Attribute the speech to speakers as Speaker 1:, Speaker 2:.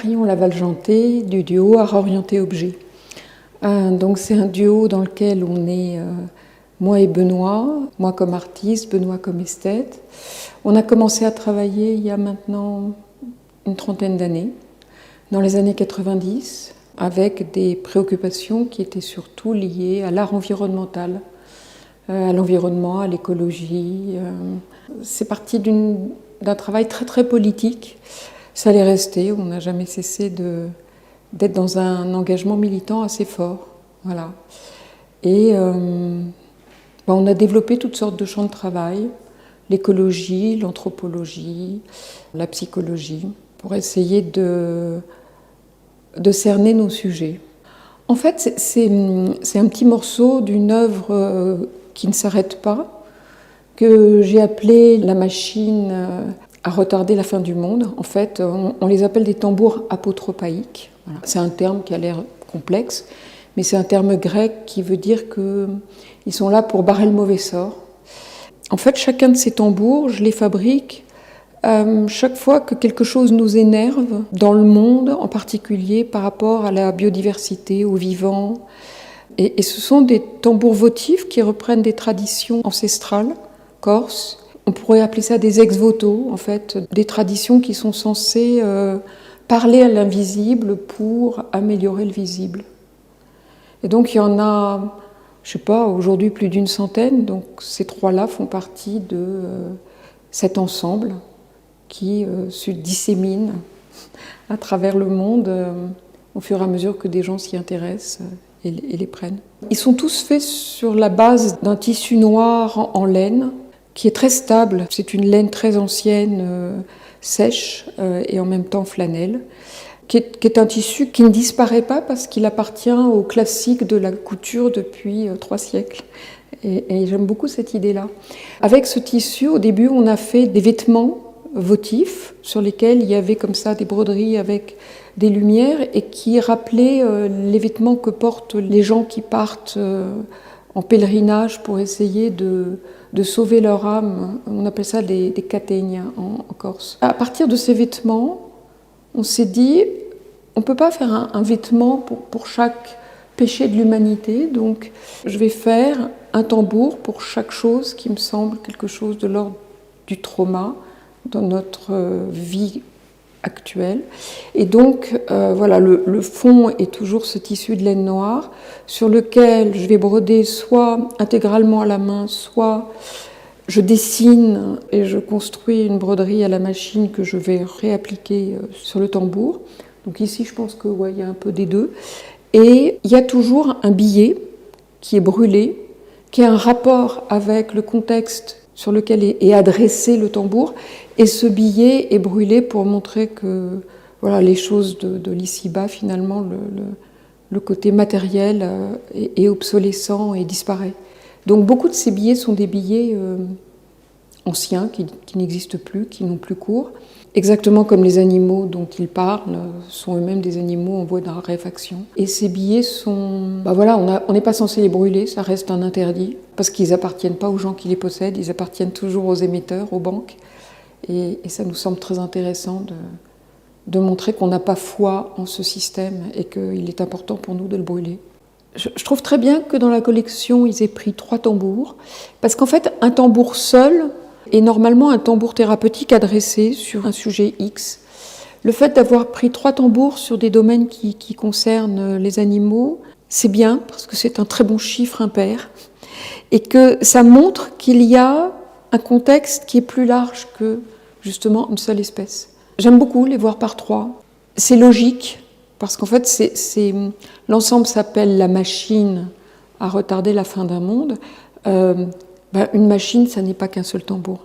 Speaker 1: Marion Lavalgenté du duo Art Orienté Objet. Donc c'est un duo dans lequel on est moi et Benoît, moi comme artiste, Benoît comme esthète. On a commencé à travailler il y a maintenant une trentaine d'années, dans les années 90, avec des préoccupations qui étaient surtout liées à l'art environnemental, à l'environnement, à l'écologie. C'est parti d'un travail très très politique. Ça allait rester, on n'a jamais cessé d'être dans un engagement militant assez fort. Voilà. Et on a développé toutes sortes de champs de travail, l'écologie, l'anthropologie, la psychologie, pour essayer de cerner nos sujets. En fait, c'est un petit morceau d'une œuvre qui ne s'arrête pas, que j'ai appelé La machine à retarder la fin du monde. En fait, on les appelle des tambours apotropaïques. Voilà. C'est un terme qui a l'air complexe, mais c'est un terme grec qui veut dire qu'ils sont là pour barrer le mauvais sort. En fait, chacun de ces tambours, je les fabrique chaque fois que quelque chose nous énerve dans le monde, en particulier par rapport à la biodiversité, au vivant. Et ce sont des tambours votifs qui reprennent des traditions ancestrales corses. On pourrait appeler ça des ex-voto, en fait, des traditions qui sont censées parler à l'invisible pour améliorer le visible. Et donc il y en a, je sais pas, aujourd'hui plus d'une centaine, donc ces trois-là font partie de cet ensemble qui se dissémine à travers le monde au fur et à mesure que des gens s'y intéressent et les prennent. Ils sont tous faits sur la base d'un tissu noir en laine qui est très stable. C'est une laine très ancienne, sèche et en même temps flanelle, qui est un tissu qui ne disparaît pas parce qu'il appartient au classique de la couture depuis 3 siècles. Et j'aime beaucoup cette idée-là. Avec ce tissu, au début, on a fait des vêtements votifs sur lesquels il y avait comme ça des broderies avec des lumières et qui rappelaient les vêtements que portent les gens qui partent en pèlerinage pour essayer de sauver leur âme. On appelle ça des catégna en Corse. À partir de ces vêtements, on s'est dit, on ne peut pas faire un vêtement pour chaque péché de l'humanité, donc je vais faire un tambour pour chaque chose qui me semble quelque chose de l'ordre du trauma dans notre vie actuelle. Et donc, voilà, le fond est toujours ce tissu de laine noire sur lequel je vais broder soit intégralement à la main, soit je dessine et je construis une broderie à la machine que je vais réappliquer sur le tambour. Donc ici, je pense qu'il y a un peu des deux. Et il y a toujours un billet qui est brûlé, qui a un rapport avec le contexte sur lequel est adressé le tambour. Et ce billet est brûlé pour montrer que voilà, les choses de l'ici-bas, finalement, le côté matériel est obsolescent et disparaît. Donc beaucoup de ces billets sont des billets anciens qui n'existent plus, qui n'ont plus cours. Exactement comme les animaux dont ils parlent sont eux-mêmes des animaux en voie de raréfaction. Et ces billets sont... on n'est pas censé les brûler, ça reste un interdit, parce qu'ils n'appartiennent pas aux gens qui les possèdent, ils appartiennent toujours aux émetteurs, aux banques. Et ça nous semble très intéressant de montrer qu'on n'a pas foi en ce système et qu'il est important pour nous de le brûler. Je trouve très bien que dans la collection, ils aient pris 3 tambours, parce qu'en fait, un tambour seul est normalement un tambour thérapeutique adressé sur un sujet X. Le fait d'avoir pris 3 tambours sur des domaines qui concernent les animaux, c'est bien, parce que c'est un très bon chiffre impair, et que ça montre qu'il y a un contexte qui est plus large que, justement, une seule espèce. J'aime beaucoup les voir par 3. C'est logique, parce qu'en fait, l'ensemble s'appelle La machine à retarder la fin d'un monde. Une machine, ça n'est pas qu'un seul tambour.